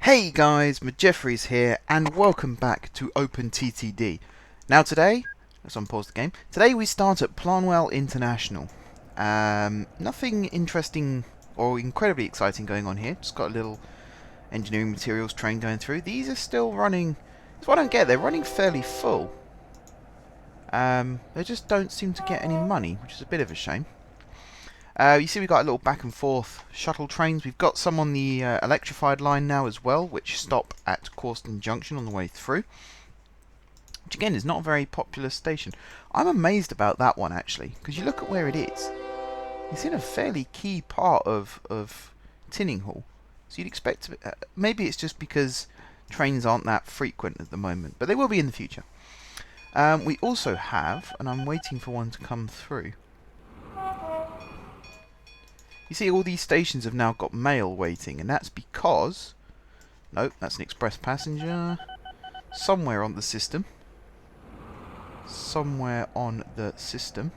Hey guys, Jeffries here, and welcome back to OpenTTD. Now today, let's unpause the game. Today we start at Planwell International. Nothing interesting or incredibly exciting going on here. Just got a little engineering materials train going through. These are still running. That's what I don't get. They're running fairly full. They just don't seem to get any money, which is a bit of a shame. You see we've got a little back and forth shuttle trains. We've got some on the electrified line now as well, which stop at Corston Junction on the way through. Which again is not a very popular station. I'm amazed about that one actually, because you look at where it is. It's in a fairly key part of Tinninghall. So you'd expect to, maybe it's just because trains aren't that frequent at the moment, but they will be in the future. We also have, and I'm waiting for one to come through. You see all these stations have now got mail waiting, and that's because... Nope, that's an express passenger. Somewhere on the system. Somewhere on the system.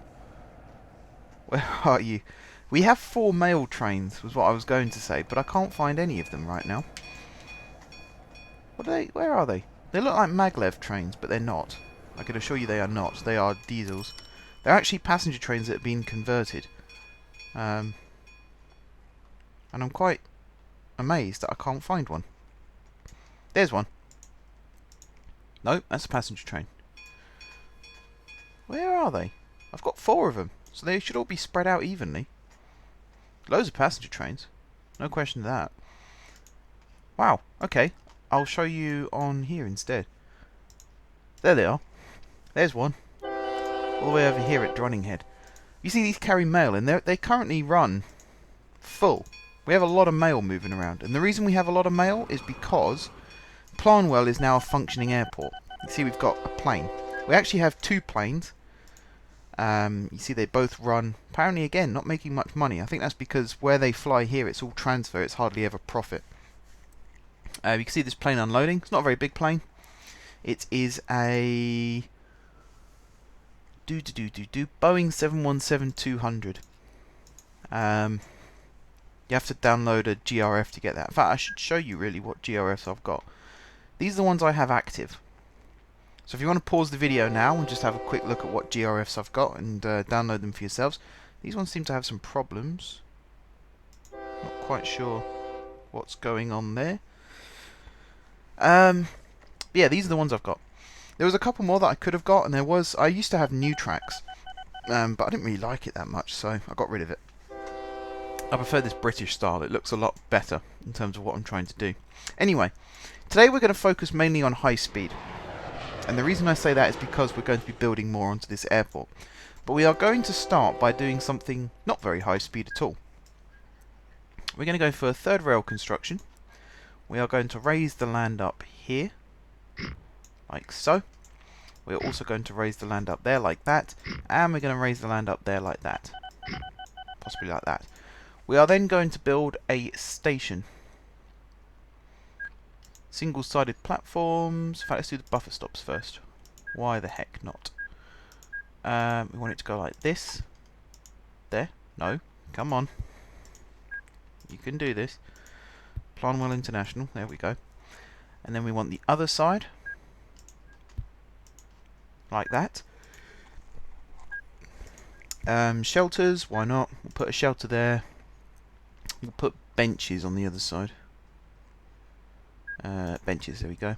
Where are you? We have 4 mail trains, was what I was going to say, but I can't find any of them right now. What are they? Where are they? They look like maglev trains, but they're not. I can assure you they are not. They are diesels. They're actually passenger trains that have been converted. And I'm quite amazed that I can't find one. There's one. Nope, that's a passenger train. Where are they? I've got 4 of them, so they should all be spread out evenly. Loads of passenger trains. No question of that. Wow, okay. I'll show you on here instead. There they are. There's one. All the way over here at Dronninghead. You see these carry mail, and they currently run full. We have a lot of mail moving around, and the reason we have a lot of mail is because Planwell is now a functioning airport. You see we've got a plane. We actually have 2 planes. You see they both run, apparently again, not making much money. I think that's because where they fly here, it's all transfer, it's hardly ever profit. You can see this plane unloading. It's not a very big plane. It is a... Boeing 717-200. You have to download a GRF to get that. In fact, I should show you really what GRFs I've got. These are the ones I have active. So if you want to pause the video now and just have a quick look at what GRFs I've got and download them for yourselves. These ones seem to have some problems. Not quite sure what's going on there. Yeah, these are the ones I've got. There was a couple more that I could have got, and I used to have new tracks, but I didn't really like it that much, so I got rid of it. I prefer this British style. It looks a lot better in terms of what I'm trying to do. Anyway, today we're going to focus mainly on high speed. And the reason I say that is because we're going to be building more onto this airport. But we are going to start by doing something not very high speed at all. We're going to go for a 3rd rail construction. We are going to raise the land up here, like so. We're also going to raise the land up there like that. And we're going to raise the land up there like that. Possibly like that. We are then going to build a station. Single-sided platforms. In fact, let's do the buffer stops first. Why the heck not? We want it to go like this. There. No. Come on. You can do this. Planwell International. There we go. And then we want the other side. Like that. Shelters. Why not? We'll put a shelter there. We'll put benches on the other side. Benches, there we go.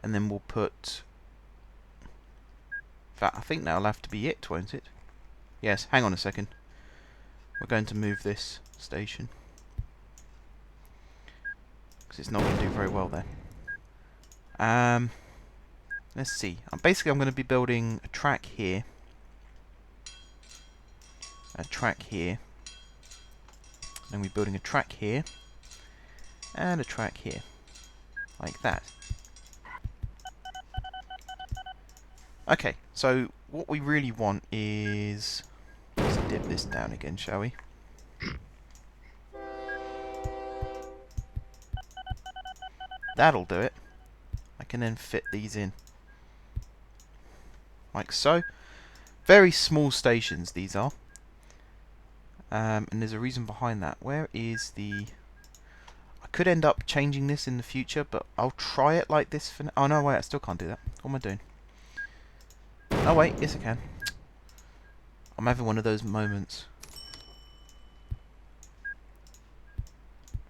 And then we'll put... In fact, I think that'll have to be it, won't it? Yes, hang on a second. We're going to move this station. Because it's not going to do very well there. Let's see. Basically, I'm going to be building a track here. A track here. And we're building a track here. And a track here. Like that. Okay, so what we really want is... Let's dip this down again, shall we? That'll do it. I can then fit these in. Like so. Very small stations these are. And there's a reason behind that. Where is the... I could end up changing this in the future, but I'll try it like this for now. Oh no, wait, I still can't do that. What am I doing? Oh wait, yes I can. I'm having one of those moments.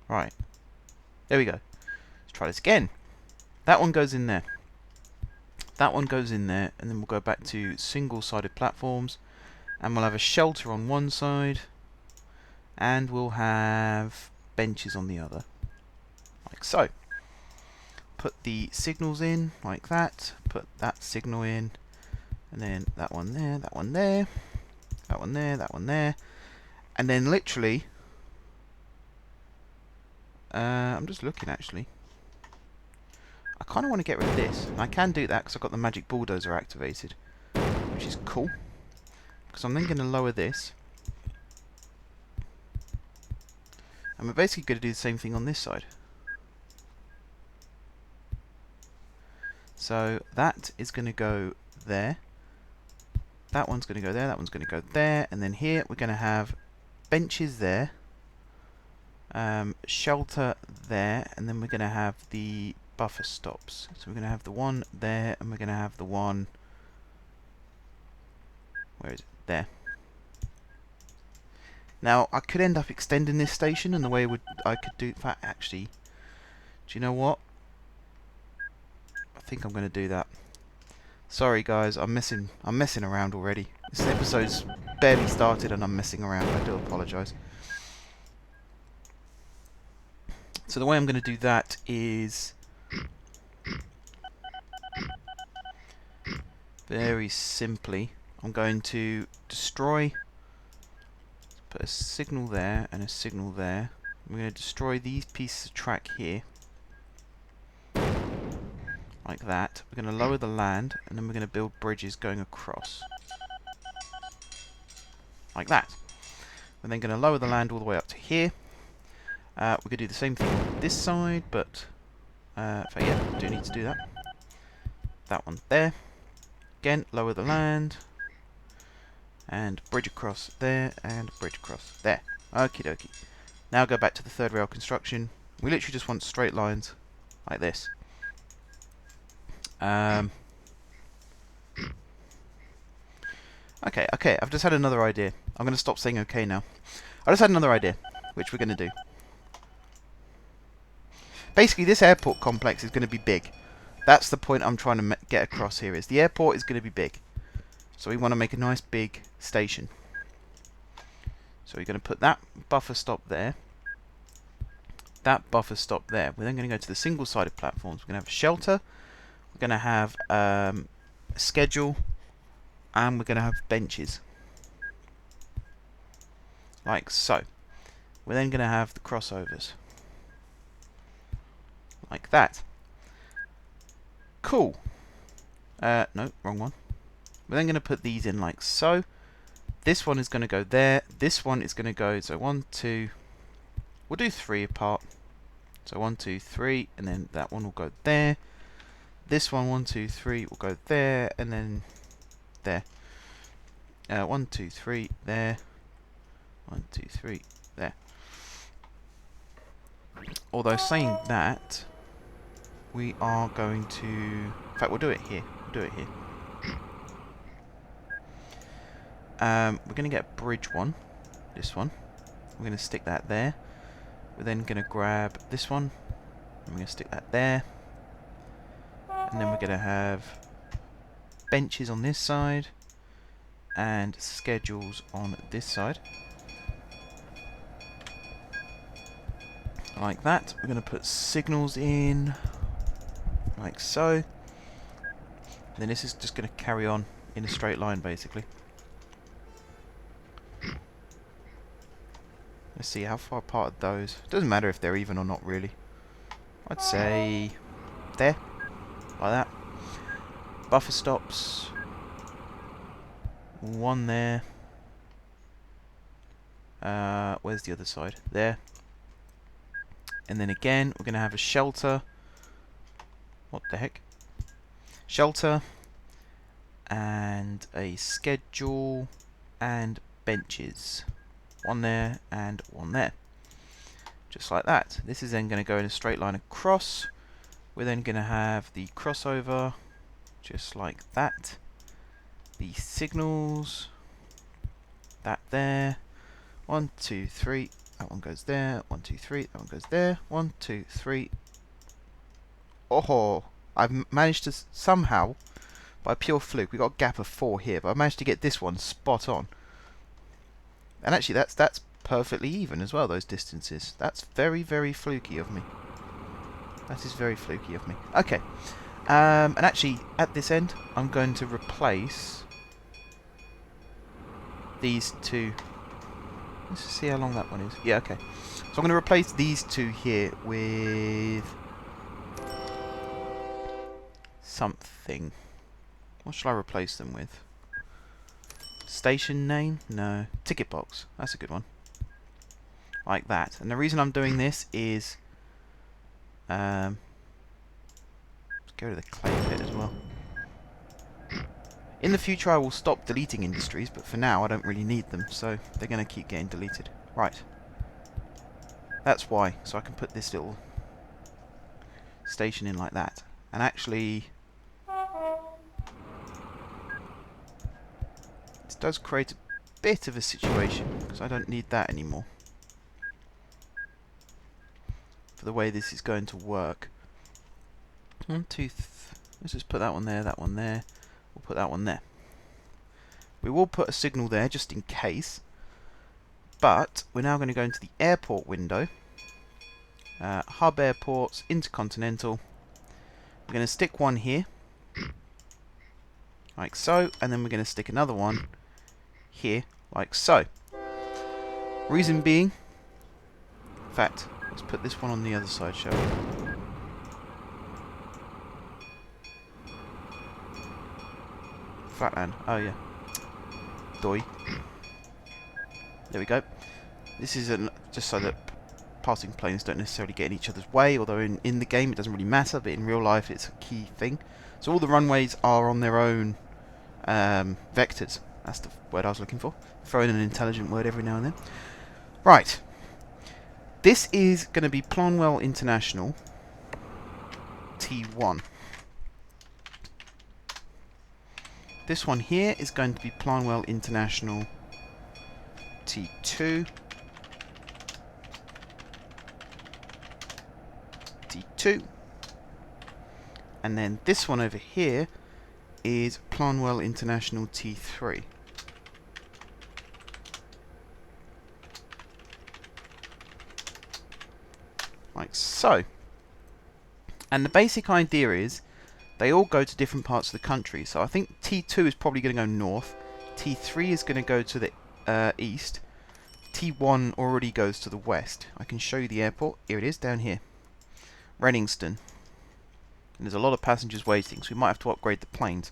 Right. There we go. Let's try this again. That one goes in there. That one goes in there, and then we'll go back to single-sided platforms, and we'll have a shelter on one side, and we'll have benches on the other. Like so. Put the signals in, like that. Put that signal in, and then that one there, that one there, that one there, that one there. And then literally, I'm just looking actually. I kind of want to get rid of this. And I can do that because I've got the magic bulldozer activated, which is cool. Because I'm then going to lower this. And we're basically going to do the same thing on this side. So that is going to go there. That one's going to go there, that one's going to go there. And then here we're going to have benches there. Shelter there. And then we're going to have the buffer stops. So we're going to have the one there, and we're going to have the one, where is it? There. Now I could end up extending this station, and the way I could do that actually. Do you know what? I think I'm going to do that. Sorry guys, I'm messing around already. This episode's barely started and I'm messing around. I do apologise. So the way I'm going to do that is very simply, I'm going to destroy, put a signal there and a signal there. We're going to destroy these pieces of track here, like that. We're going to lower the land, and then we're going to build bridges going across, like that. We're then going to lower the land all the way up to here. We're going to do the same thing on this side, but yeah, I do need to do that. That one there. Again, lower the land, and bridge across there, and bridge across there. Okie dokie. Now go back to the third rail construction. We literally just want straight lines, like this. Okay, I've just had another idea. I'm going to stop saying okay now. I just had another idea, which we're going to do. Basically, this airport complex is going to be big. That's the point I'm trying to get across here, is the airport is going to be big. So we want to make a nice big station. So we're going to put that buffer stop there. That buffer stop there. We're then going to go to the single-sided platforms. We're going to have a shelter. We're going to have a schedule. And we're going to have benches. Like so. We're then going to have the crossovers. Like that. Cool. No, wrong one. We're then going to put these in like so. This one is going to go there. This one is going to go, so 1, 2. We'll do 3 apart. So 1, 2, 3, and then that one will go there. This one, 1, 2, 3, will go there, and then there. 1, 2, 3, there. 1, 2, 3, there. Although saying that, we are going to... In fact, we'll do it here. We'll do it here. We're going to get bridge one. This one. We're going to stick that there. We're then going to grab this one. And we're going to stick that there. And then we're going to have benches on this side. And schedules on this side. Like that. We're going to put signals in. Like so. And then this is just going to carry on in a straight line, basically. Let's see how far apart are those. It doesn't matter if they're even or not, really. I'd say there, like that. Buffer stops. One there. Where's the other side? There. And then again, we're going to have a shelter. What the heck? Shelter. And a schedule. And benches. One there and one there. just like that. This is then going to go in a straight line across. We're then going to have the crossover, just like that. The signals, that there. 1, 2, 3. That one goes there. 1, 2, 3. That one goes there. 1, 2, 3. Oh, I've managed to somehow, by pure fluke, we got a gap of 4 here, but I managed to get this one spot on. And actually, that's perfectly even as well. Those distances. That's very, very fluky of me. That is very fluky of me. Okay. And actually, at this end, I'm going to replace these two. Let's just see how long that one is. Yeah, okay. So I'm going to replace these two here with something. What shall I replace them with? Station name? No. Ticket box. That's a good one. Like that. And the reason I'm doing this is let's go to the clay pit as well. In the future I will stop deleting industries, but for now I don't really need them, so they're going to keep getting deleted. Right. That's why. So I can put this little station in like that. And actually, this does create a bit of a situation, because I don't need that anymore. For the way this is going to work. 1, 2, let's just put that one there, that one there. We'll put that one there. We will put a signal there just in case. But we're now going to go into the airport window. Hub airports, intercontinental. We're going to stick one here. Like so. And then we're going to stick another one here. Like so. Reason being. In fact, let's put this one on the other side, shall we? Flatland. Oh yeah. Doi. There we go. This is just so that passing planes don't necessarily get in each other's way, although in the game it doesn't really matter, but in real life it's a key thing. So all the runways are on their own vectors. That's the word I was looking for. Throw in an intelligent word every now and then. Right. This is going to be Planwell International T1. This one here is going to be Planwell International T2. T2. And then this one over here is Planwell International T3. Like so. And the basic idea is they all go to different parts of the country. So I think T2 is probably going to go north. T3 is going to go to the east. T1 already goes to the west. I can show you the airport. Here it is, down here. Renningston. And there's a lot of passengers waiting, so we might have to upgrade the planes.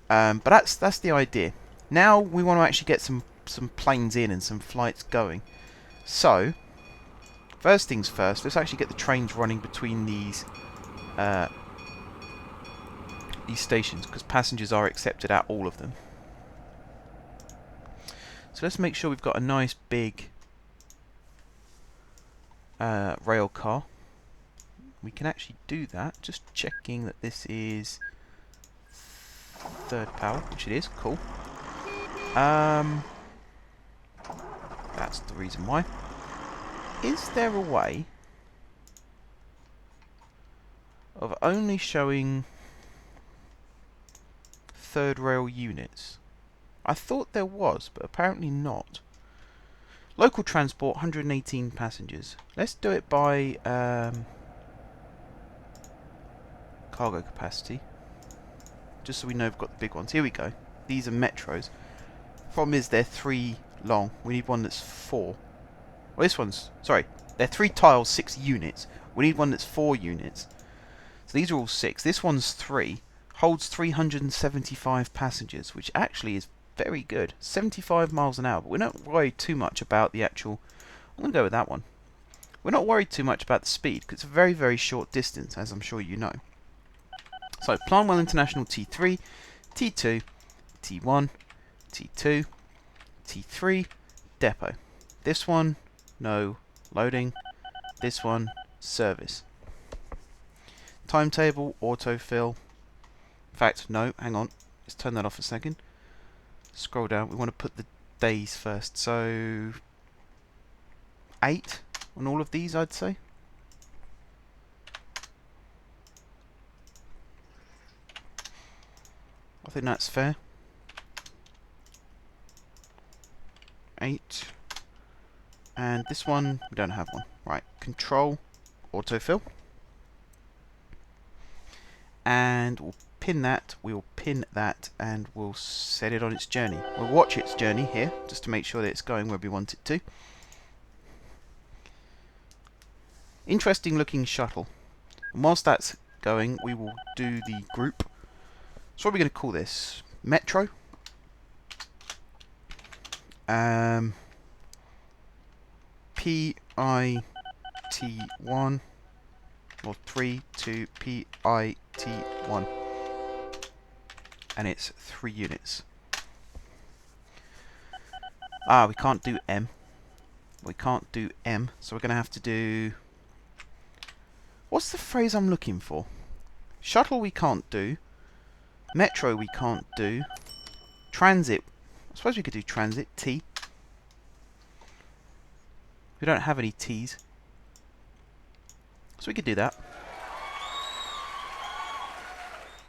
But that's the idea. Now we want to actually get some planes in and some flights going. So, first things first, let's actually get the trains running between these stations, because passengers are accepted at all of them. So let's make sure we've got a nice big rail car. We can actually do that. Just checking that this is third power, which it is. Cool. That's the reason why. Is there a way of only showing third rail units? I thought there was, but apparently not. Local transport, 118 passengers. Let's do it by cargo capacity. Just so we know we've got the big ones. Here we go. These are metros. Problem is they're 3 long. We need one that's 4. Well, this one's... Sorry. They're 3 tiles, 6 units. We need one that's 4 units. So these are all 6. This one's 3. Holds 375 passengers, which actually is very good. 75 miles an hour. But we're not worried too much about the actual... I'm going to go with that one. We're not worried too much about the speed, because it's a very, very short distance, as I'm sure you know. So, Planwell International T3, T2, T1, T2, T3, depot. This one, no Loading. This one, service. Timetable, autofill. In fact, no, hang on. Let's turn that off a second. Scroll down. We want to put the days first. So 8 on all of these, I'd say. I think that's fair. 8. And this one, we don't have one. Right, control, autofill. And we'll pin that, we'll pin that, and we'll set it on its journey. We'll watch its journey here, just to make sure that it's going where we want it to. Interesting looking shuttle. And whilst that's going, we will do the group. So what are we going to call this? Metro. PIT1 or 3 to PIT1, and it's 3 units. We can't do M. We can't do M, so we're going to have to do... What's the phrase I'm looking for? Shuttle we can't do. Metro we can't do. Transit. I suppose we could do transit. T. We don't have any T's. So we could do that.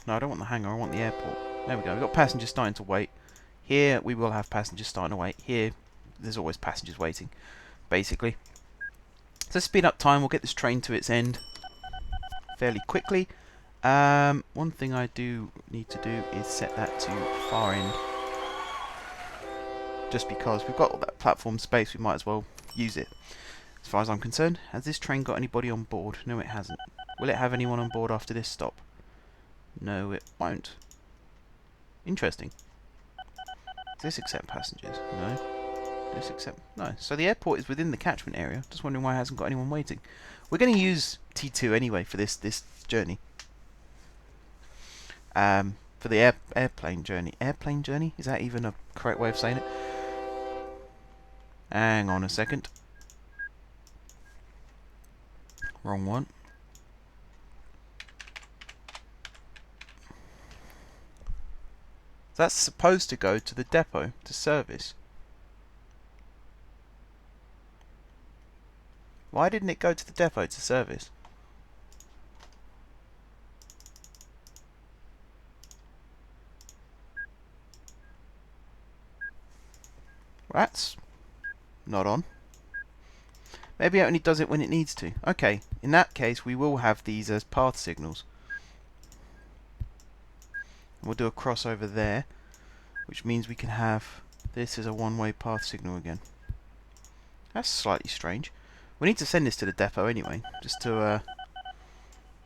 No, I don't want the hangar, I want the airport. There we go, we've got passengers starting to wait. Here, we will have passengers starting to wait. Here, there's always passengers waiting, basically. So speed up time, we'll get this train to its end fairly quickly. One thing I do need to do is set that to far end. Just because we've got all that platform space, we might as well use it. As far as I'm concerned, has this train got anybody on board? No, it hasn't. Will it have anyone on board after this stop? No, it won't. Interesting. Does this accept passengers? No. Does this accept... No. So the airport is within the catchment area. Just wondering why it hasn't got anyone waiting. We're going to use T2 anyway for this journey. For the airplane journey. Airplane journey? Is that even a correct way of saying it? Hang on a second. Wrong one. That's supposed to go to the depot to service. Why didn't it go to the depot to service? That's not on. Maybe it only does it when it needs to. Okay, in that case we will have these as path signals. We'll do a crossover there, which means we can have this as a one-way path signal again. That's slightly strange. We need to send this to the depot anyway, just to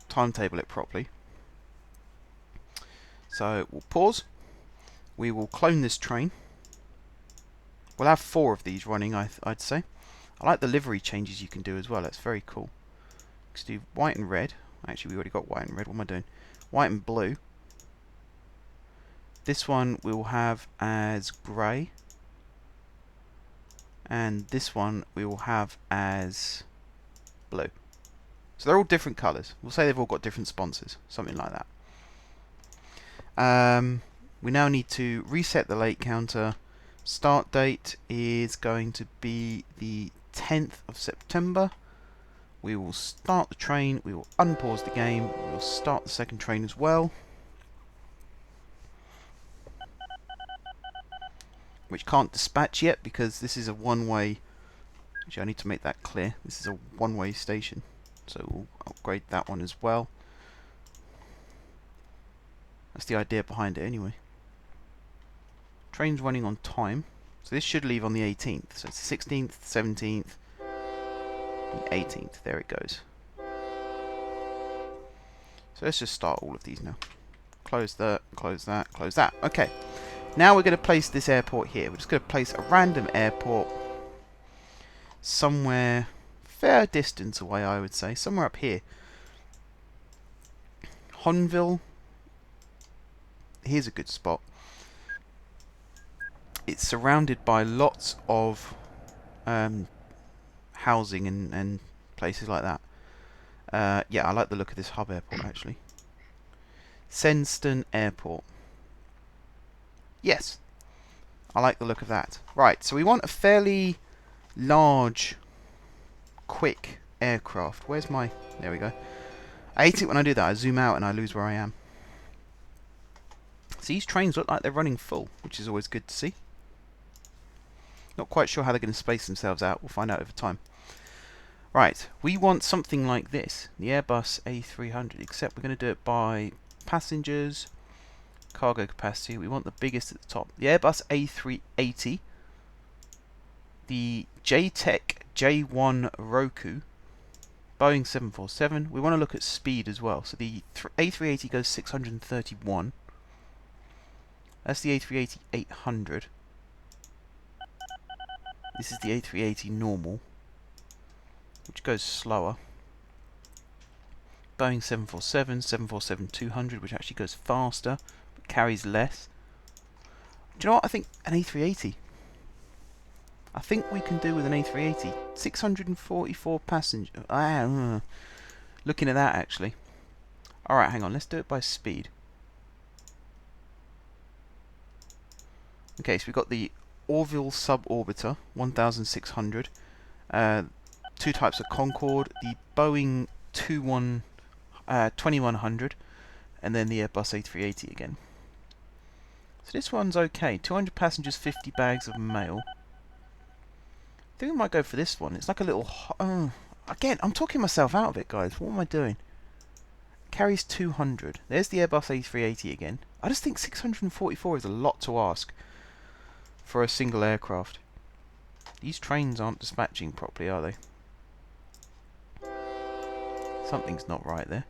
timetable it properly. So we'll pause. We will clone this train. We'll have 4 of these running, I'd say. I like the livery changes you can do as well. That's very cool. Let's do white and red. Actually, we already got white and red. What am I doing? White and blue. This one we'll have as grey. And this one we will have as blue. So they're all different colours. We'll say they've all got different sponsors. Something like that. We now need to reset the late counter. Start date is going to be the 10th of September. We will start the train. We will unpause the game. We will start the second train as well. Which can't dispatch yet because this is a one-way. Actually, I need to make that clear. This is a one-way station, so we'll upgrade that one as well. That's the idea behind it anyway. Train's running on time, so this should leave on the 18th. So it's the 16th, 17th, the 18th. There it goes. So let's just start all of these now. Close that, close that, close that. Okay. Now we're going to place this airport here. We're just going to place a random airport somewhere fair distance away, I would say. Somewhere up here. Honville. Here's a good spot. It's surrounded by lots of housing and places like that. Yeah, I like the look of this hub airport actually. Senston Airport. Yes, I like the look of that. Right, so we want a fairly large, quick aircraft. Where's my... There we go. I hate it when I do that. I zoom out and I lose where I am. So these trains look like they're running full, which is always good to see. Not quite sure how they're going to space themselves out. We'll find out over time. Right, we want something like this. The Airbus A300, except we're going to do it by passengers, cargo capacity. We want the biggest at the top. The Airbus A380, the JTEC J1 Roku, Boeing 747. We want to look at speed as well. So the A380 goes 631. That's the A380-800. This is the A380 normal, which goes slower. Boeing 747, 747-200, which actually goes faster, but carries less. Do you know what? I think an A380. I think we can do with an A380. 644 passengers. Looking at that, actually. Alright, hang on. Let's do it by speed. Okay, so we've got the Orville Suborbiter, 1600. Two types of Concorde. The Boeing 2100. And then the Airbus A380 again. So this one's okay. 200 passengers, 50 bags of mail. I think we might go for this one. It's like a little... again, I'm talking myself out of it, guys. What am I doing? Carries 200. There's the Airbus A380 again. I just think 644 is a lot to ask for a single aircraft. These trains aren't dispatching properly, are they? Something's not right there.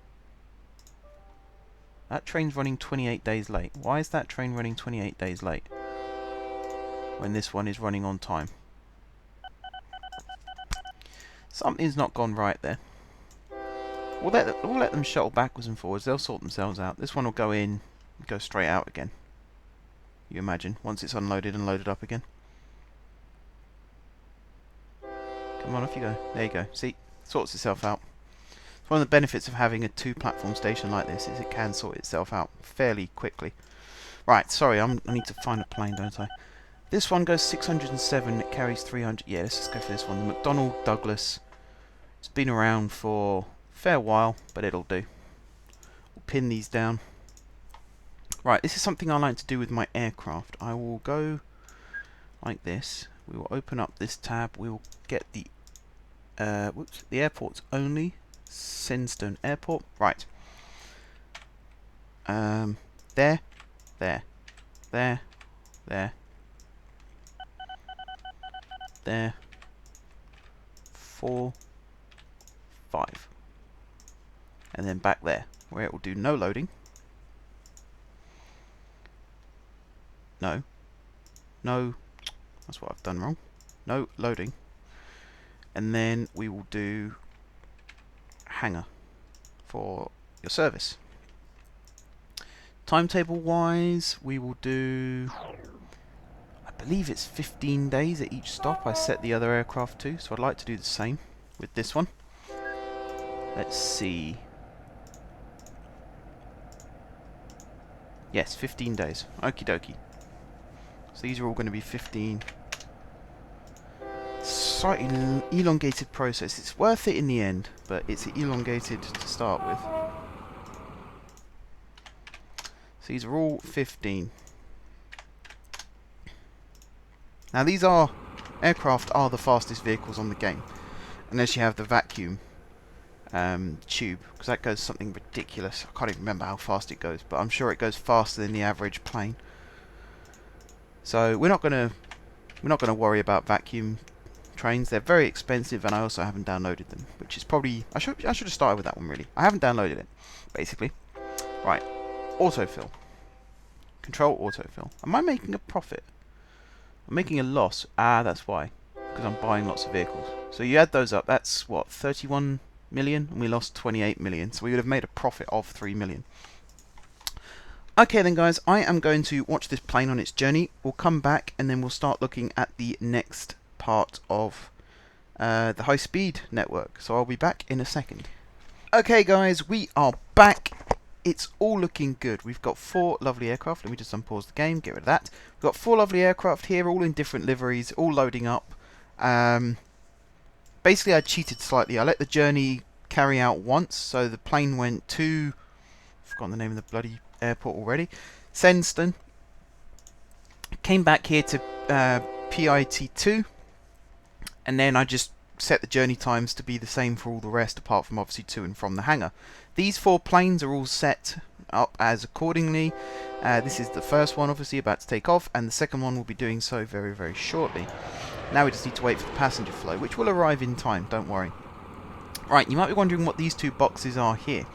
That train's running 28 days late. Why is that train running 28 days late when this one is running on time? Something's not gone right there. We'll let them shuttle backwards and forwards. They'll sort themselves out. This one will go in and go straight out again. You imagine, once it's unloaded and loaded up again. Come on, off you go. There you go. See, sorts itself out. It's one of the benefits of having a two-platform station like this is it can sort itself out fairly quickly. Right, sorry, I need to find a plane, don't I? This one goes 607, it carries 300. Yeah, let's just go for this one. The McDonnell Douglas. It's been around for a fair while, but it'll do. We'll pin these down. Right, this is something I like to do with my aircraft. I will go like this. We will open up this tab. We will get the the airports only. Sandstone Airport. Right. There. There. There. There. There. 4, 5. And then back there, where it will do no loading. No. No. That's what I've done wrong. No loading. And then we will do hangar for your service. Timetable wise, we will do, I believe it's 15 days at each stop. I set the other aircraft to, so I'd like to do the same with this one. Let's see. Yes, 15 days. Okie dokie. So these are all going to be 15. Slightly elongated process. It's worth it in the end, but it's elongated to start with. So these are all 15. Now these aircraft are the fastest vehicles on the game, unless you have the vacuum tube, because that goes something ridiculous. I can't even remember how fast it goes, but I'm sure it goes faster than the average plane. So we're not gonna worry about vacuum trains. They're very expensive, and I also haven't downloaded them, which is probably I should have started with that one really. I haven't downloaded it, basically. Right, autofill. Control autofill. Am I making a profit? I'm making a loss. Ah, that's why. Because I'm buying lots of vehicles. So you add those up. That's what, 31 million, and we lost 28 million. So we would have made a profit of 3 million. Okay then guys, I am going to watch this plane on its journey. We'll come back and then we'll start looking at the next part of the high-speed network. So I'll be back in a second. Okay guys, we are back. It's all looking good. We've got 4 lovely aircraft. Let me just unpause the game, get rid of that. We've got 4 lovely aircraft here, all in different liveries, all loading up. Basically I cheated slightly. I let the journey carry out once, so the plane went to, I've forgotten the name of the bloody airport already, Senston. Came back here to PIT2, and then I just set the journey times to be the same for all the rest, apart from obviously to and from the hangar. These 4 planes are all set up as accordingly. This is the first one obviously about to take off, and the second one will be doing so very, very shortly. Now we just need to wait for the passenger flow, which will arrive in time, don't worry. Right, you might be wondering what these 2 boxes are here.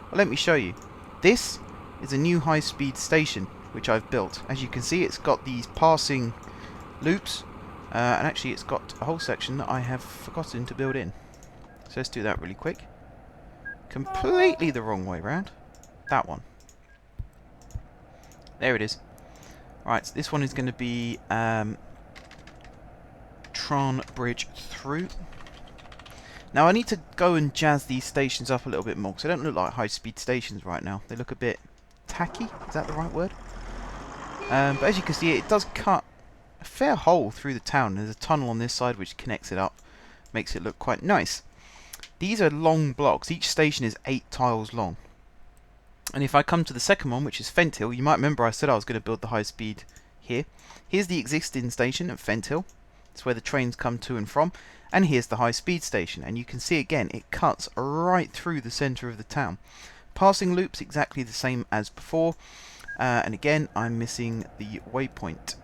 Well, let me show you. This is a new high-speed station which I've built. As you can see, it's got these passing loops, and actually it's got a whole section that I have forgotten to build in. So let's do that really quick. Completely the wrong way round. That one. There it is. Right, so this one is going to be Tron Bridge through. Now I need to go and jazz these stations up a little bit more, because they don't look like high-speed stations right now. They look a bit tacky, is that the right word? But as you can see, it does cut a fair hole through the town. There's a tunnel on this side which connects it up, makes it look quite nice. These are long blocks. Each station is 8 tiles long. And if I come to the second one, which is Fent Hill, you might remember I said I was going to build the high-speed here. Here's the existing station at Fent Hill. It's where the trains come to and from. And here's the high-speed station. And you can see again, it cuts right through the centre of the town. Passing loops exactly the same as before. And again, I'm missing the waypoint.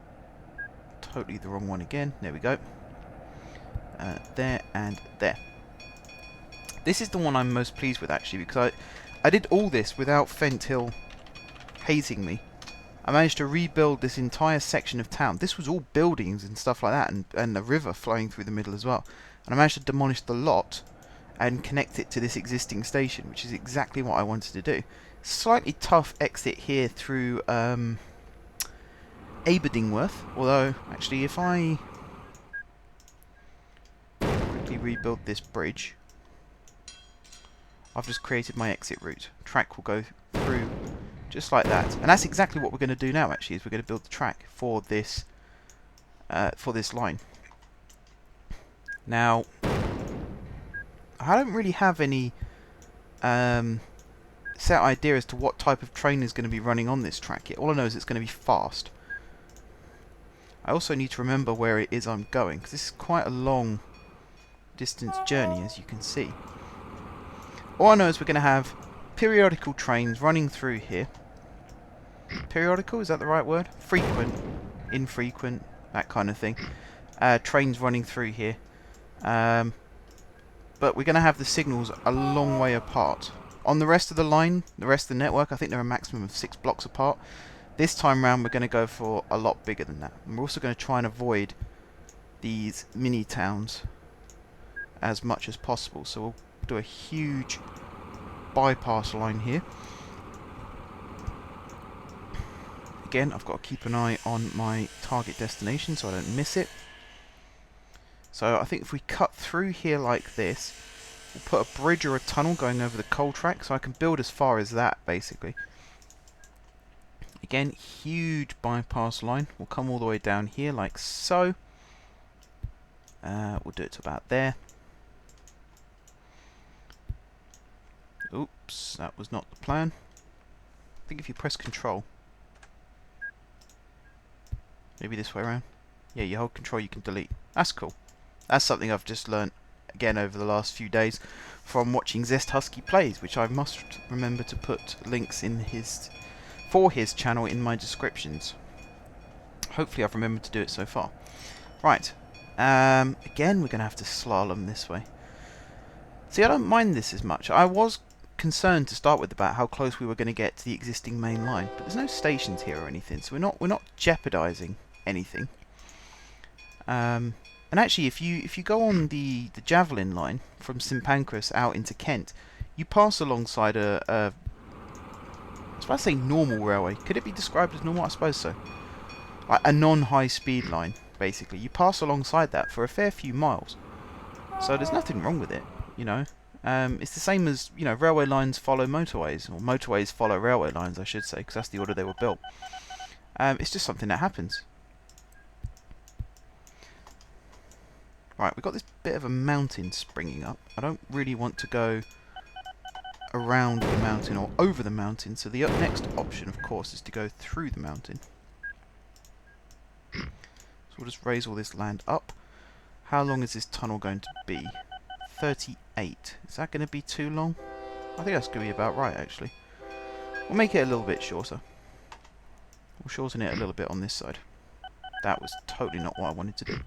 Totally the wrong one again. There we go. There and there. This is the one I'm most pleased with actually, because I did all this without Fent Hill hazing me. I managed to rebuild this entire section of town. This was all buildings and stuff like that, and a river flowing through the middle as well. And I managed to demolish the lot and connect it to this existing station, which is exactly what I wanted to do. Slightly tough exit here through Aberdingworth, although actually if I quickly rebuild this bridge, I've just created my exit route. Track will go through just like that, and that's exactly what we're going to do now. Actually, is we're going to build the track for this line. Now, I don't really have any set idea as to what type of train is going to be running on this track yet. All I know is it's going to be fast. I also need to remember where it is I'm going, because this is quite a long distance journey, as you can see. All I know is we're going to have periodical trains running through here. Periodical, is that the right word? Frequent, infrequent, that kind of thing. Trains running through here. But we're going to have the signals a long way apart. On the rest of the line, the rest of the network, I think they're a maximum of 6 blocks apart. This time round we're going to go for a lot bigger than that. And we're also going to try and avoid these mini towns as much as possible. So we'll do a huge bypass line here. Again, I've got to keep an eye on my target destination so I don't miss it. So I think if we cut through here like this, we'll put a bridge or a tunnel going over the coal track, so I can build as far as that basically. Again, huge bypass line. We'll come all the way down here like so. We'll do it to about there. Oops, that was not the plan. I think if you press Control, maybe this way around. Yeah, you hold Control, you can delete. That's cool. That's something I've just learnt again over the last few days from watching Zest Husky Plays, which I must remember to put links in for his channel in my descriptions. Hopefully I've remembered to do it so far. Right. Again, we're going to have to slalom this way. See, I don't mind this as much. I was concerned to start with about how close we were going to get to the existing main line, but there's no stations here or anything, so we're not jeopardizing anything. And actually, if you go on the Javelin line from St Pancras out into Kent, you pass alongside I was about to say normal railway. Could it be described as normal? I suppose so. Like a non-high speed line, basically. You pass alongside that for a fair few miles. So there's nothing wrong with it, you know. It's the same as, you know, railway lines follow motorways, or motorways follow railway lines, I should say, because that's the order they were built. It's just something that happens. Right, we've got this bit of a mountain springing up. I don't really want to go around the mountain or over the mountain, so the next option, of course, is to go through the mountain. So we'll just raise all this land up. How long is this tunnel going to be? 38. Is that going to be too long? I think that's going to be about right, actually. We'll make it a little bit shorter. We'll shorten it a little bit on this side. That was totally not what I wanted to do.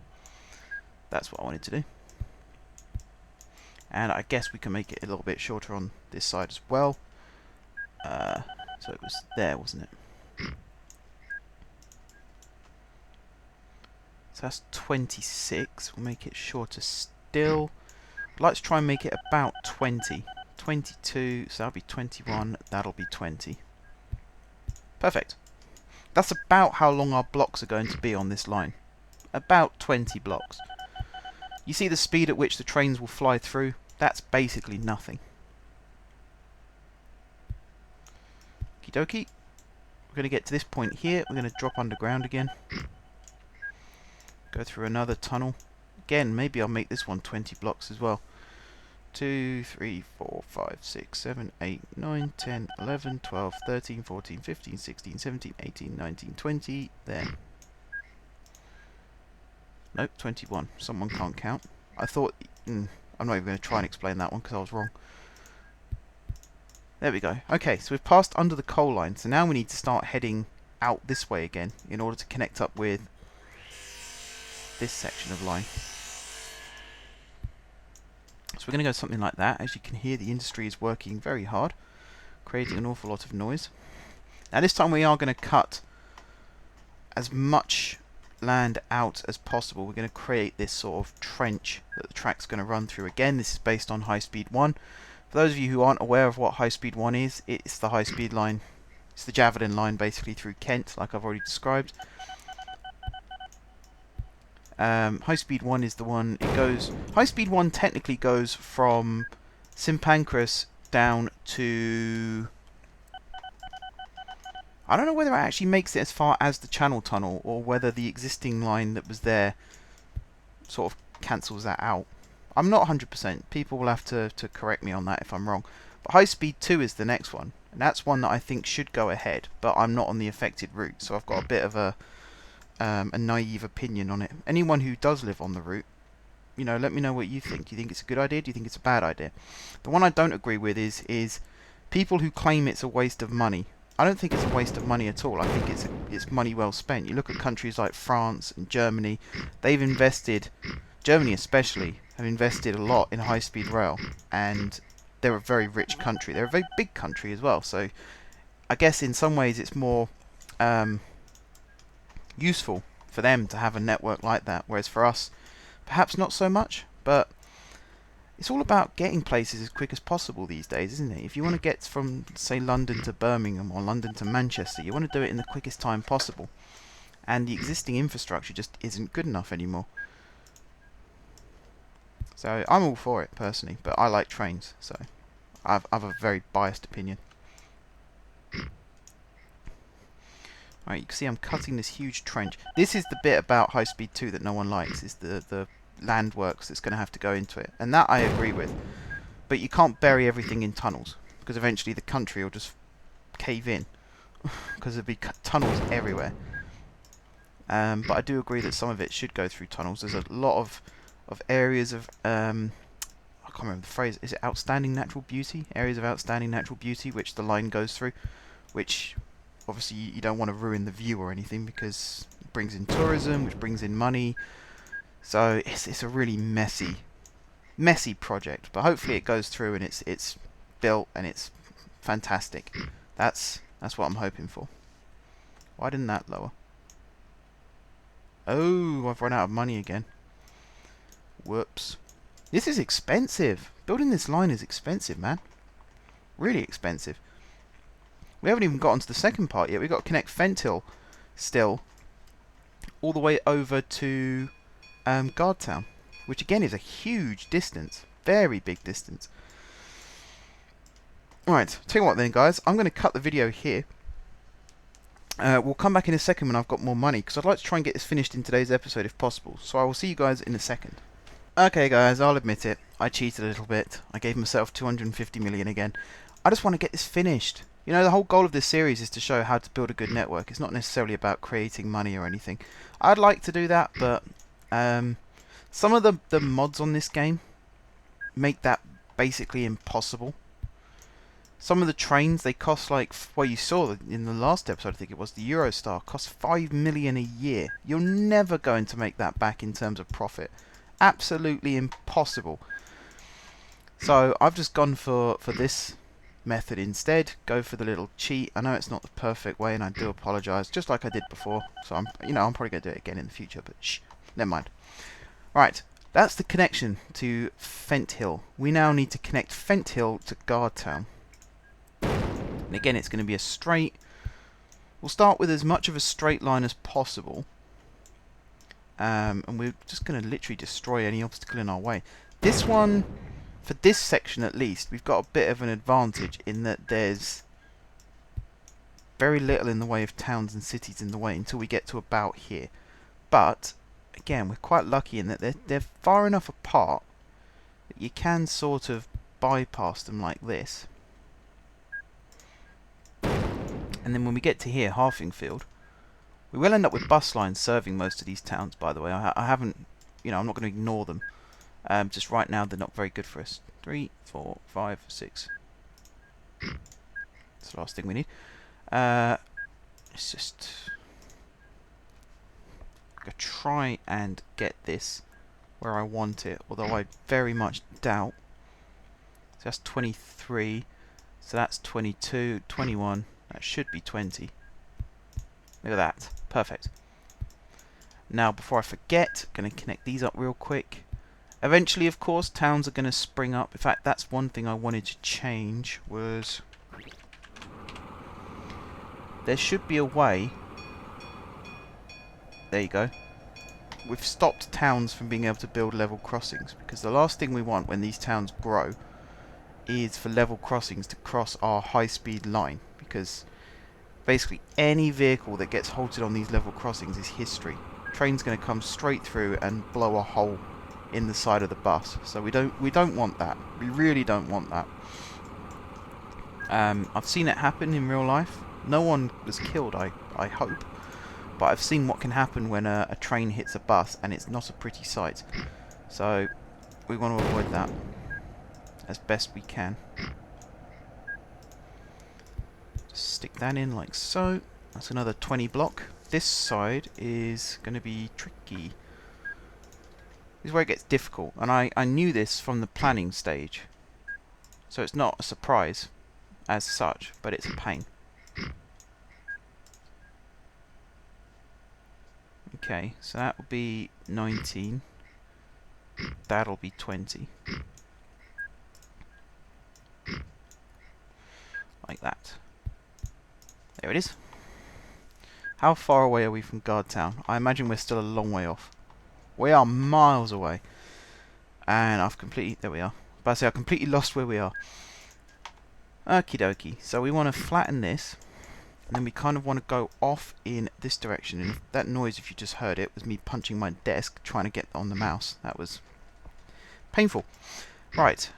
That's what I wanted to do. And I guess we can make it a little bit shorter on this side as well. So it was there, wasn't it? So that's 26. We'll make it shorter still. Let's try and make it about 20. 22, so that'll be 21, that'll be 20. Perfect. That's about how long our blocks are going to be on this line. About 20 blocks. You see the speed at which the trains will fly through? That's basically nothing. Okie dokie. We're going to get to this point here. We're going to drop underground again. Go through another tunnel. Again, maybe I'll make this one 20 blocks as well. 2, 3, 4, 5, 6, 7, 8, 9, 10, 11, 12, 13, 14, 15, 16, 17, 18, 19, 20. There. Nope, 21. Someone can't count. I thought... I'm not even going to try and explain that one because I was wrong. There we go. Okay, so we've passed under the coal line. So now we need to start heading out this way again in order to connect up with this section of line. So we're going to go something like that. As you can hear, the industry is working very hard, creating an awful lot of noise. Now this time we are going to cut as much land out as possible. We're going to create this sort of trench that the track's going to run through. Again, this is based on High Speed 1. For those of you who aren't aware of what High Speed 1 is, it's the high speed line. It's the Javelin line basically through Kent, like I've already described. High Speed 1 is the one, it goes... High Speed 1 technically goes from St Pancras down to... I don't know whether it actually makes it as far as the Channel Tunnel, or whether the existing line that was there sort of cancels that out. I'm not 100%. People will have to correct me on that if I'm wrong. But High Speed 2 is the next one, and that's one that I think should go ahead, but I'm not on the affected route, so I've got a bit of a naive opinion on it. Anyone who does live on the route, you know, let me know what you think. Do you think it's a good idea? Do you think it's a bad idea? The one I don't agree with is people who claim it's a waste of money. I don't think it's a waste of money at all. I think it's money well spent. You look at countries like France and Germany, they've invested, Germany especially, have invested a lot in high-speed rail, and they're a very rich country. They're a very big country as well, so I guess in some ways it's more useful for them to have a network like that, whereas for us, perhaps not so much, but it's all about getting places as quick as possible these days, isn't it? If you want to get from, say, London to Birmingham or London to Manchester, you want to do it in the quickest time possible, and the existing infrastructure just isn't good enough anymore. So I'm all for it personally, but I like trains, so I've a very biased opinion. Right, you can see I'm cutting this huge trench. This is the bit about High Speed 2 that no one likes, is the land works that's going to have to go into it. And that I agree with. But you can't bury everything in tunnels, because eventually the country will just cave in. Because there'll be tunnels everywhere. But I do agree that some of it should go through tunnels. There's a lot of areas of... I can't remember the phrase. Is it outstanding natural beauty? Areas of outstanding natural beauty, which the line goes through. Which... obviously you don't want to ruin the view or anything, because it brings in tourism, which brings in money. So it's a really messy project, but hopefully it goes through and it's built and it's fantastic. That's what I'm hoping for. Why didn't that lower? Oh, I've run out of money again. Whoops. This is expensive. Building this line is expensive, man. Really expensive. We haven't even gotten to the second part yet. We've got to connect Fenthill still all the way over to Guardtown. which again is a huge distance. Very big distance. Right, tell you what then, guys, I'm going to cut the video here. We'll come back in a second when I've got more money, because I'd like to try and get this finished in today's episode if possible. So I will see you guys in a second. Okay guys, I'll admit it. I cheated a little bit. I gave myself 250 million again. I just want to get this finished. You know, the whole goal of this series is to show how to build a good network. It's not necessarily about creating money or anything. I'd like to do that, but some of the mods on this game make that basically impossible. Some of the trains, they cost like, well, you saw in the last episode, I think it was, the Eurostar costs 5 million a year. You're never going to make that back in terms of profit. Absolutely impossible. So I've just gone for this method instead. Go for the little cheat. I know it's not the perfect way, and I do apologise, just like I did before. So I'm probably going to do it again in the future, but shh, never mind. Right, that's the connection to Fent Hill. We now need to connect Fent Hill to Guardtown. And again, it's going to be a straight. We'll start with as much of a straight line as possible. And we're just going to literally destroy any obstacle in our way. This one, for this section at least, we've got a bit of an advantage in that there's very little in the way of towns and cities in the way until we get to about here. But, again, we're quite lucky in that they're far enough apart that you can sort of bypass them like this. And then when we get to here, Harthingfield, we will end up with bus lines serving most of these towns, by the way. I haven't, I'm not going to ignore them. Just right now, they're not very good for us. 3, 4, 5, 6. That's the last thing we need. It's just I'm going to try and get this where I want it, although I very much doubt. So that's 23. So that's 22, 21. That should be 20. Look at that. Perfect. Now, before I forget, I'm going to connect these up real quick. Eventually, of course, towns are going to spring up. In fact, that's one thing I wanted to change was there should be a way. There you go. We've stopped towns from being able to build level crossings, because the last thing we want when these towns grow is for level crossings to cross our high-speed line, because basically any vehicle that gets halted on these level crossings is history. Train's going to come straight through and blow a hole in the side of the bus. So we don't want that. We really don't want that. I've seen it happen in real life. No one was killed, I hope. But I've seen what can happen when a train hits a bus, and it's not a pretty sight. So we want to avoid that as best we can. Just stick that in like so. That's another 20 block. This side is going to be tricky. This is where it gets difficult, and I knew this from the planning stage. So it's not a surprise as such, but it's a pain. Okay, so that will be 19. That'll be 20. Like that. There it is. How far away are we from Guardtown? I imagine we're still a long way off. We are miles away. And I've completely... There we are. But I say I completely lost where we are. Okie dokie. So we want to flatten this. And then we kind of want to go off in this direction. And that noise, if you just heard it, was me punching my desk trying to get on the mouse. That was painful. Right.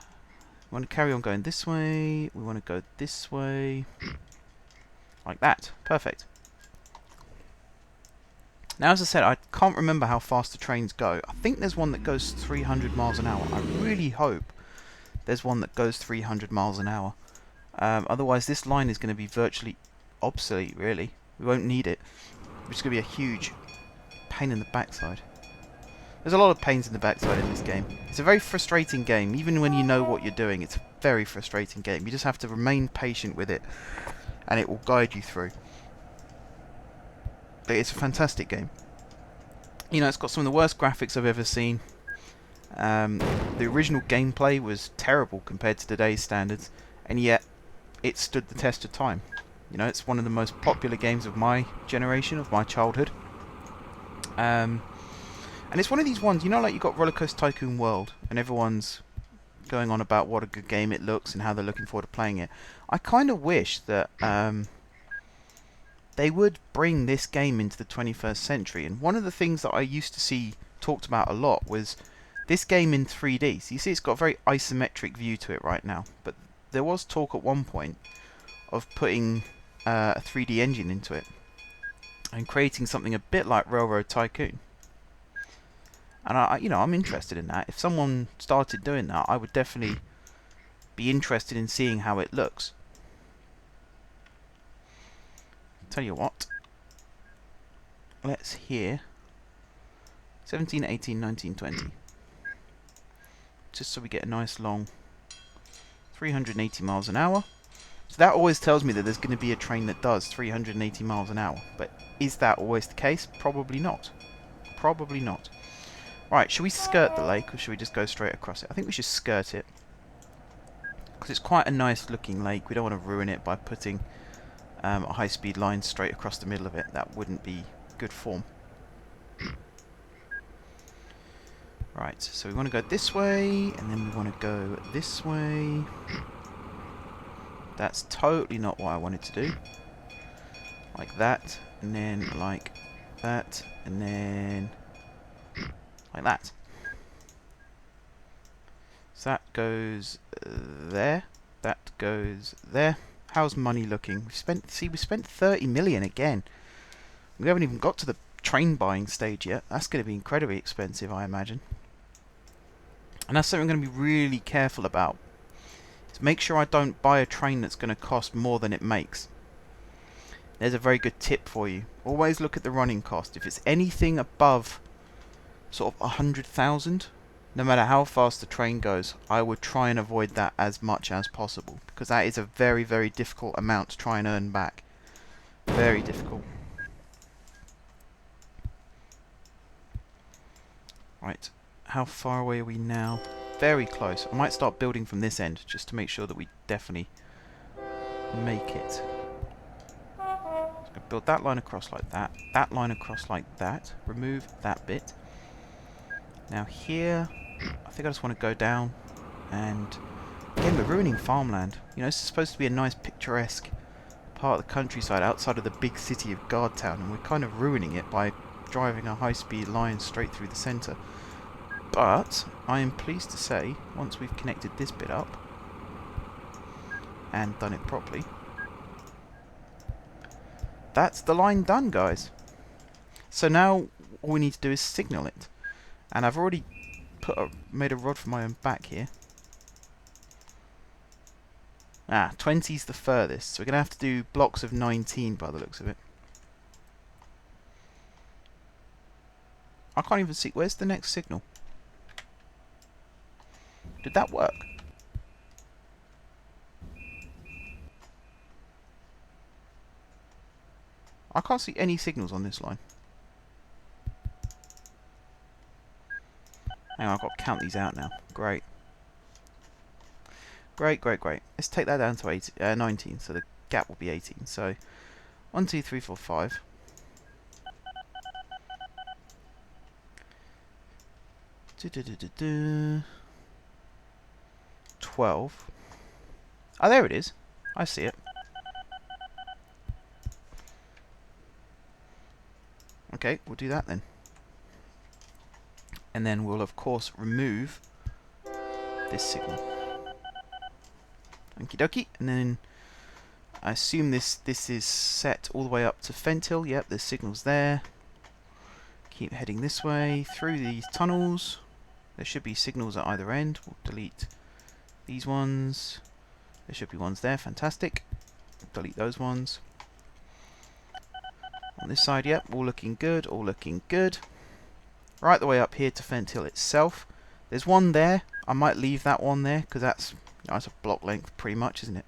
We want to carry on going this way. We want to go this way. Like that. Perfect. Now, as I said, I can't remember how fast the trains go. I think there's one that goes 300 miles an hour. I really hope there's one that goes 300 miles an hour. Otherwise, this line is going to be virtually obsolete, really. We won't need it. Which is going to be a huge pain in the backside. There's a lot of pains in the backside in this game. It's a very frustrating game. Even when you know what you're doing, it's a very frustrating game. You just have to remain patient with it, and it will guide you through. But it's a fantastic game. You know, it's got some of the worst graphics I've ever seen. The original gameplay was terrible compared to today's standards, and yet it stood the test of time. You know, it's one of the most popular games of my generation, of my childhood. And And it's one of these ones, you know, like you got Roller Coaster Tycoon World, and everyone's going on about what a good game it looks and how they're looking forward to playing it. I kind of wish that they would bring this game into the 21st century. And one of the things that I used to see talked about a lot was this game in 3D. So you see it's got a very isometric view to it right now. But there was talk at one point of putting a 3D engine into it and creating something a bit like Railroad Tycoon. And I'm interested in that. If someone started doing that, I would definitely be interested in seeing how it looks. Tell you what, let's hear 17, 18, 19, 20. Just so we get a nice long 380 miles an hour. So that always tells me that there's going to be a train that does 380 miles an hour. But is that always the case? Probably not. Probably not. Right, should we skirt the lake or should we just go straight across it? I think we should skirt it. Because it's quite a nice looking lake. We don't want to ruin it by putting a high-speed line straight across the middle of it. That wouldn't be good form. Right, so we want to go this way, and then we want to go this way. That's totally not what I wanted to do. Like that, and then like that, and then like that. So that goes there. That goes there. How's money looking? We spent 30 million again. We haven't even got to the train buying stage yet. That's going to be incredibly expensive, I imagine. And that's something I'm going to be really careful about. To make sure I don't buy a train that's going to cost more than it makes. There's a very good tip for you. Always look at the running cost. If it's anything above sort of 100,000, no matter how fast the train goes, I would try and avoid that as much as possible. Because that is a very, very difficult amount to try and earn back. Very difficult. Right, how far away are we now? Very close. I might start building from this end, just to make sure that we definitely make it. So build that line across like that line across like that, remove that bit. Now here, I think I just want to go down, and again we're ruining farmland. You know, this is supposed to be a nice picturesque part of the countryside outside of the big city of Guardtown, and we're kind of ruining it by driving a high-speed line straight through the centre. But I am pleased to say, once we've connected this bit up and done it properly, that's the line done, guys. So now all we need to do is signal it. And I've already made a rod for my own back here. 20's the furthest, so we're going to have to do blocks of 19 by the looks of it. I can't even see. Where's the next signal? Did that work? I can't see any signals on this line. Hang on, I've got to count these out now. Great. Great, great, great. Let's take that down to 19, so the gap will be 18. So, 1, 2, 3, 4, 5. Do, do, do, do, do. 12. Oh, there it is. I see it. Okay, we'll do that then. And then we'll, of course, remove this signal. Okie dokie. And then I assume this is set all the way up to Fenthill. Yep, there's signals there. Keep heading this way through these tunnels. There should be signals at either end. We'll delete these ones. There should be ones there. Fantastic. Delete those ones. On this side, yep, all looking good. All looking good. Right the way up here to Fenthill itself. There's one there. I might leave that one there because that's a block length pretty much, isn't it?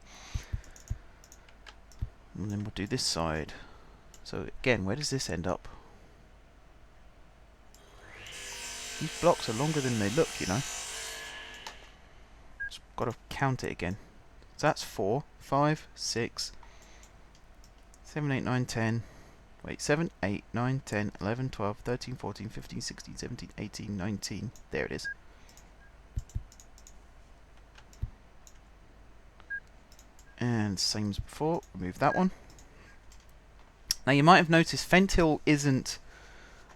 And then we'll do this side. So again, where does this end up? These blocks are longer than they look, you know. Just got to count it again. So that's 4, 5, 6, 7, 8, 9, 10, Wait, 7, 8, 9, 10, 11, 12, 13, 14, 15, 16, 17, 18, 19. There it is. And same as before, remove that one. Now you might have noticed Fenthill isn't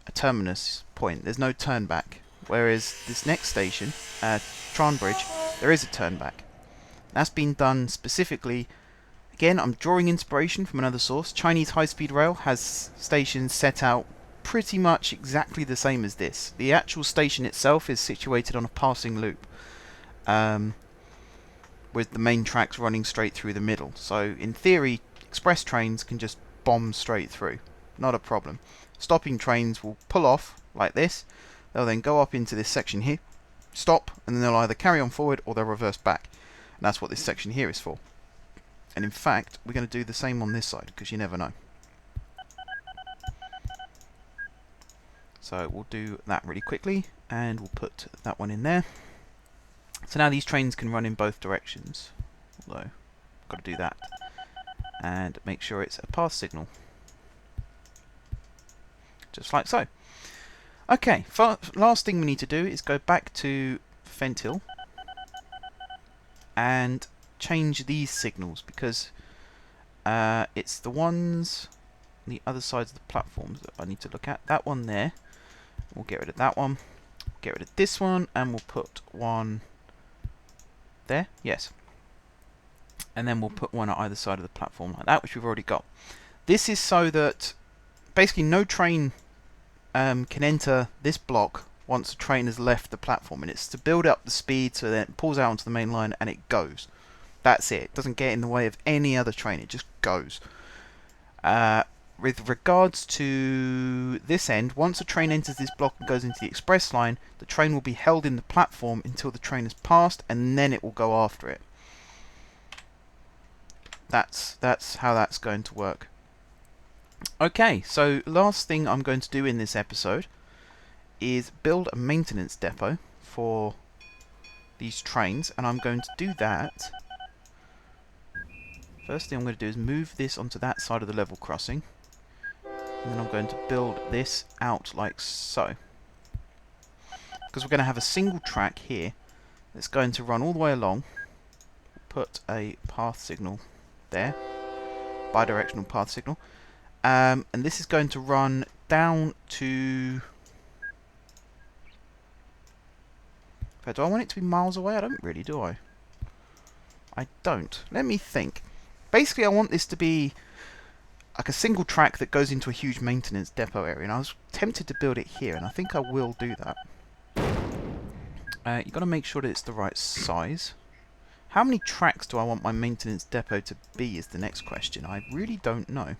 a terminus point. There's no turn back. Whereas this next station, Tranbridge, there is a turn back. That's been done specifically. Again, I'm drawing inspiration from another source. Chinese high-speed rail has stations set out pretty much exactly the same as this. The actual station itself is situated on a passing loop, with the main tracks running straight through the middle. So in theory, express trains can just bomb straight through. Not a problem. Stopping trains will pull off like this. They'll then go up into this section here, stop, and then they'll either carry on forward or they'll reverse back. And that's what this section here is for. And in fact, we're going to do the same on this side, because you never know. So we'll do that really quickly, and we'll put that one in there. So now these trains can run in both directions. Although, I've got to do that. And make sure it's a path signal. Just like so. Okay, last thing we need to do is go back to Fenthill and change these signals, because it's the ones on the other sides of the platforms that I need to look at. That one there, we'll get rid of that one, get rid of this one, and we'll put one there, yes. And then we'll put one at either side of the platform like that, which we've already got. This is so that basically no train can enter this block once a train has left the platform, and it's to build up the speed so that it pulls out onto the main line and it goes. That's it. It doesn't get in the way of any other train. It just goes. With regards to this end, once a train enters this block and goes into the express line, the train will be held in the platform until the train has passed, and then it will go after it. That's how that's going to work. Okay, so last thing I'm going to do in this episode is build a maintenance depot for these trains, and I'm going to do that. First thing I'm going to do is move this onto that side of the level crossing, and then I'm going to build this out like so, because we're going to have a single track here that's going to run all the way along. Put a path signal there, bidirectional path signal, and this is going to run down to... do I want it to be miles away? I don't really, do I? I don't. Let me think. Basically, I want this to be like a single track that goes into a huge maintenance depot area, and I was tempted to build it here, and I think I will do that. You've got to make sure that it's the right size. How many tracks do I want my maintenance depot to be is the next question. I really don't know.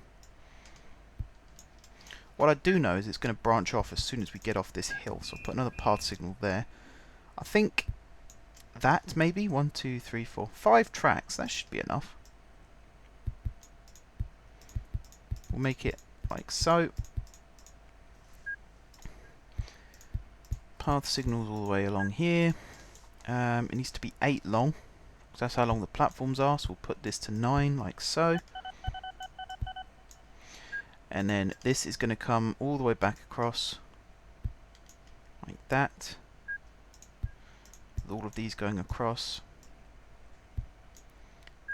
What I do know is it's going to branch off as soon as we get off this hill, so I'll put another path signal there. I think that maybe 1, 2, 3, 4, 5 tracks. That should be enough. We'll make it like so. Path signals all the way along here. It needs to be 8 long, because that's how long the platforms are. So we'll put this to 9 like so. And then this is going to come all the way back across like that. All of these going across,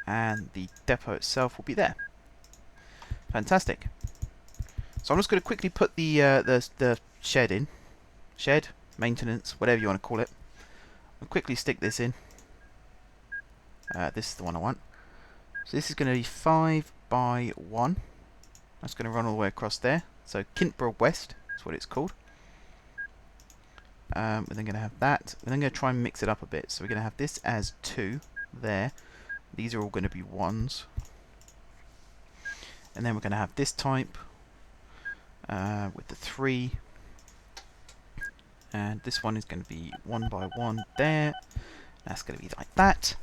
and the depot itself will be there. Fantastic. So I'm just going to quickly put the shed in. Shed, maintenance, whatever you want to call it. I'll quickly stick this in. This is the one I want. So this is going to be 5 by 1. That's going to run all the way across there. So Kintborough West is what it's called. We're then going to have that. We're then going to try and mix it up a bit. So we're going to have this as 2 there. These are all going to be 1s. And then we're going to have this type with the 3. And this one is going to be 1 by 1 there. That's going to be like that.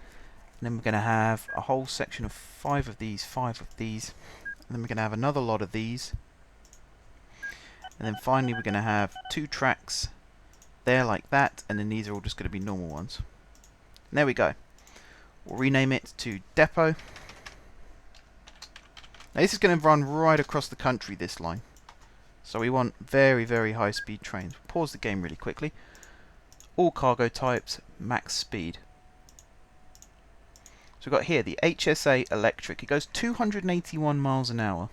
And then we're going to have a whole section of 5 of these, 5 of these. And then we're going to have another lot of these. And then finally we're going to have 2 tracks there like that, and then these are all just going to be normal ones. And there we go. We'll rename it to Depot. Now this is going to run right across the country, this line. So we want very, very high speed trains. Pause the game really quickly. All cargo types, max speed. So we've got here the HSA electric. It goes 281 miles an hour.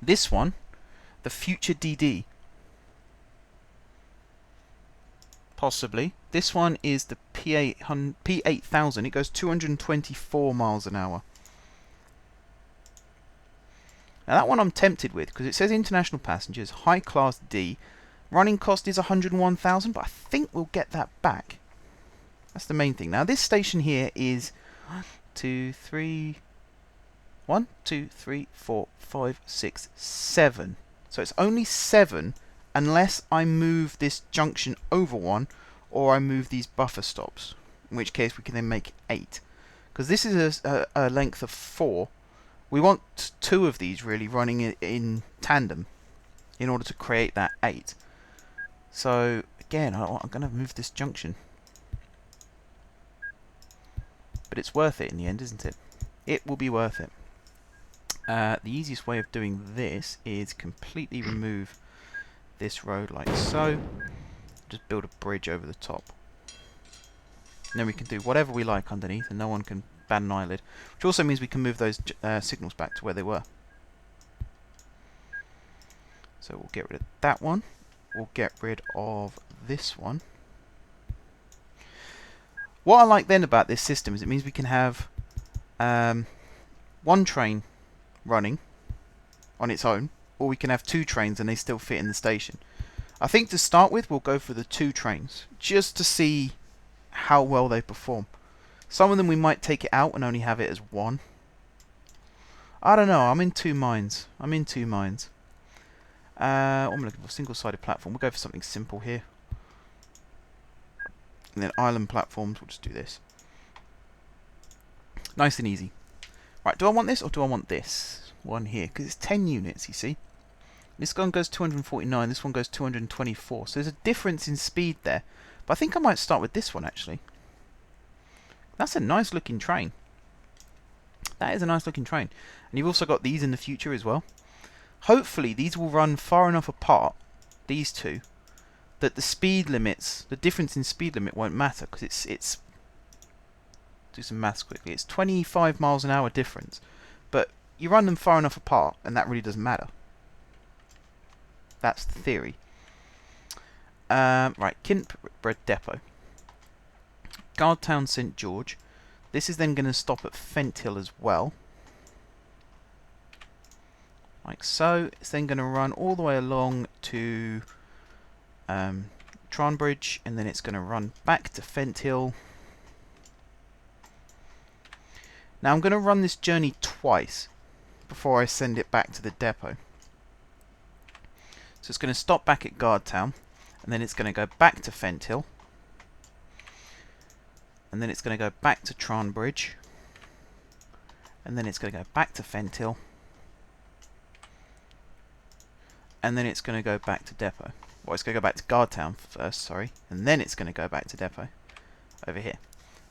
This one, the future DD. Possibly. This one is the P8000. It goes 224 miles an hour. Now that one I'm tempted with because it says international passengers, high class D. Running cost is 101,000, but I think we'll get that back. That's the main thing. Now this station here is 1, 2, 3, 4, 5, 6, 7. So it's only 7 unless I move this junction over one or I move these buffer stops. In which case we can then make 8. Because this is a length of 4. We want 2 of these really running in tandem in order to create that 8. So again, I'm going to move this junction. But it's worth it in the end, isn't it? It will be worth it. The easiest way of doing this is completely remove this road like so. Just build a bridge over the top. And then we can do whatever we like underneath and no one can bat an eyelid. Which also means we can move those signals back to where they were. So we'll get rid of that one. We'll get rid of this one. What I like then about this system is it means we can have one train running on its own, or we can have 2 trains and they still fit in the station. I think to start with we'll go for the 2 trains, just to see how well they perform. Some of them we might take it out and only have it as 1. I don't know, I'm in 2 minds. What am I looking for? Single-sided platform. We'll go for something simple here. And then island platforms, we'll just do this. Nice and easy. Right, do I want this or do I want this one here? Because it's 10 units, you see. This one goes 249, this one goes 224. So there's a difference in speed there. But I think I might start with this one, actually. That's a nice looking train. That is a nice looking train. And you've also got these in the future as well. Hopefully these will run far enough apart, these two, that the speed limits, the difference in speed limit won't matter, because it's do some maths quickly, it's 25 miles an hour difference, but you run them far enough apart and that really doesn't matter. That's the theory. Right, Kinbred Depot, Guardtown St George. This is then going to stop at Fenthill as well, like so. It's then going to run all the way along to Tranbridge, and then it's going to run back to Fenthill. Now I'm going to run this journey twice before I send it back to the depot. So it's going to stop back at Guardtown, and then it's going to go back to Fenthill, and then it's going to go back to Tranbridge, and then it's going to go back to Fenthill, and then it's going to go back to depot. Well, it's going to go back to Guardtown first, sorry, and then it's going to go back to depot over here.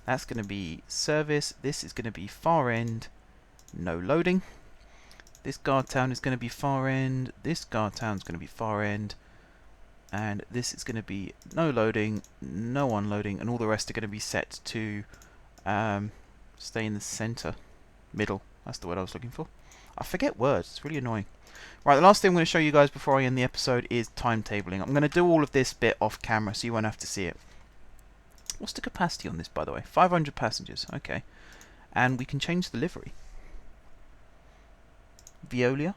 That's going to be service. This is going to be far end, no loading. This Guardtown is going to be far end. This Guardtown is going to be far end. And this is going to be no loading, no unloading, and all the rest are going to be set to stay in the center. Middle. That's the word I was looking for. I forget words. It's really annoying. Right, the last thing I'm going to show you guys before I end the episode is timetabling. I'm going to do all of this bit off camera so you won't have to see it. What's the capacity on this, by the way? 500 passengers. Okay. And we can change the livery. Veolia.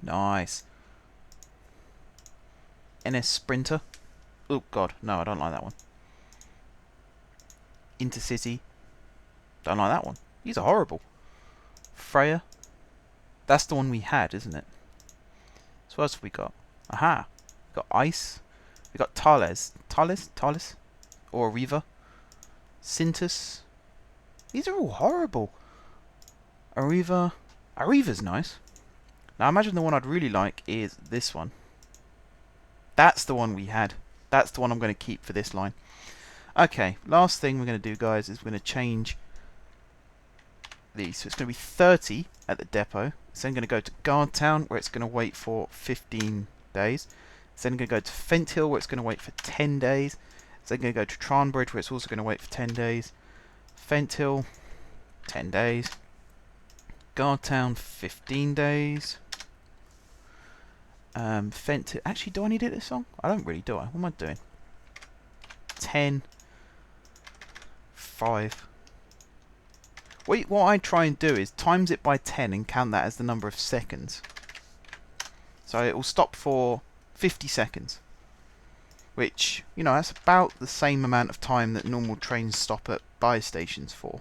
Nice. NS Sprinter. Oh god, no, I don't like that one. Intercity. Don't like that one. These are horrible. Freya. That's the one we had, isn't it? So what else have we got? Aha. We've got Ice. We've got Thales. Thales? Or Arriva. Sintus. These are all horrible. Arriva. Arriva's nice. Now imagine the one I'd really like is this one. That's the one we had. That's the one I'm going to keep for this line. Okay, last thing we're going to do, guys, is we're going to change these. So it's going to be 30 at the depot. It's then going to go to Guardtown, where it's going to wait for 15 days. It's then going to go to Fenthill, where it's going to wait for 10 days. It's then going to go to Tranbridge, where it's also going to wait for 10 days. Fenthill, 10 days. Guardtown, 15 days. Fenthill. Actually, do I need it this long? I don't really, do I? What am I doing? 10. 5. What I try and do is times it by 10 and count that as the number of seconds. So it will stop for 50 seconds. Which, you know, that's about the same amount of time that normal trains stop at buy stations for.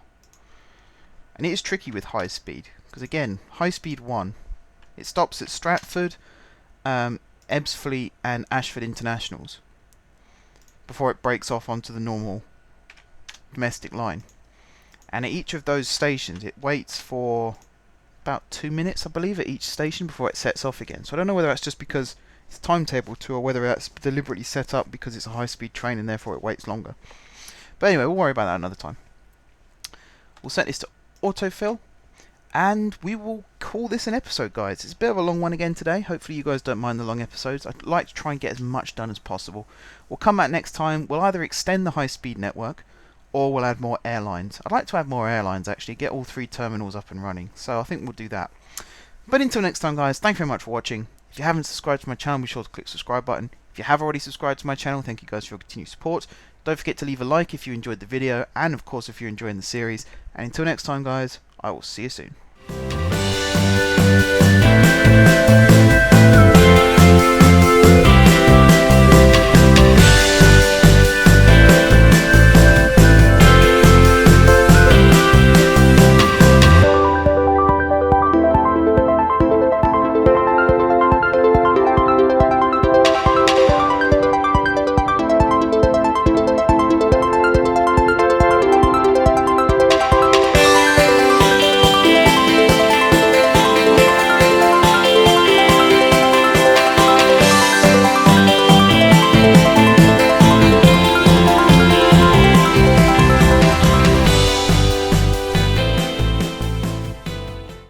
And it is tricky with high speed. Because again, high speed 1, it stops at Stratford, Ebbsfleet and Ashford Internationals before it breaks off onto the normal domestic line. And at each of those stations it waits for about 2 minutes, I believe, at each station before it sets off again. So I don't know whether that's just because it's timetable to, or whether that's deliberately set up because it's a high speed train and therefore it waits longer. But anyway, we'll worry about that another time. We'll set this to autofill, and we will call this an episode, guys. It's a bit of a long one again today. Hopefully you guys don't mind the long episodes. I'd like to try and get as much done as possible. We'll come back next time. We'll either extend the high speed network, or we'll add more airlines. I'd like to add more airlines, actually, get all 3 terminals up and running. So I think we'll do that. But until next time, guys, thank you very much for watching. If you haven't subscribed to my channel, be sure to click the subscribe button. If you have already subscribed to my channel, thank you guys for your continued support. Don't forget to leave a like if you enjoyed the video, and of course if you're enjoying the series. And until next time, guys, I will see you soon.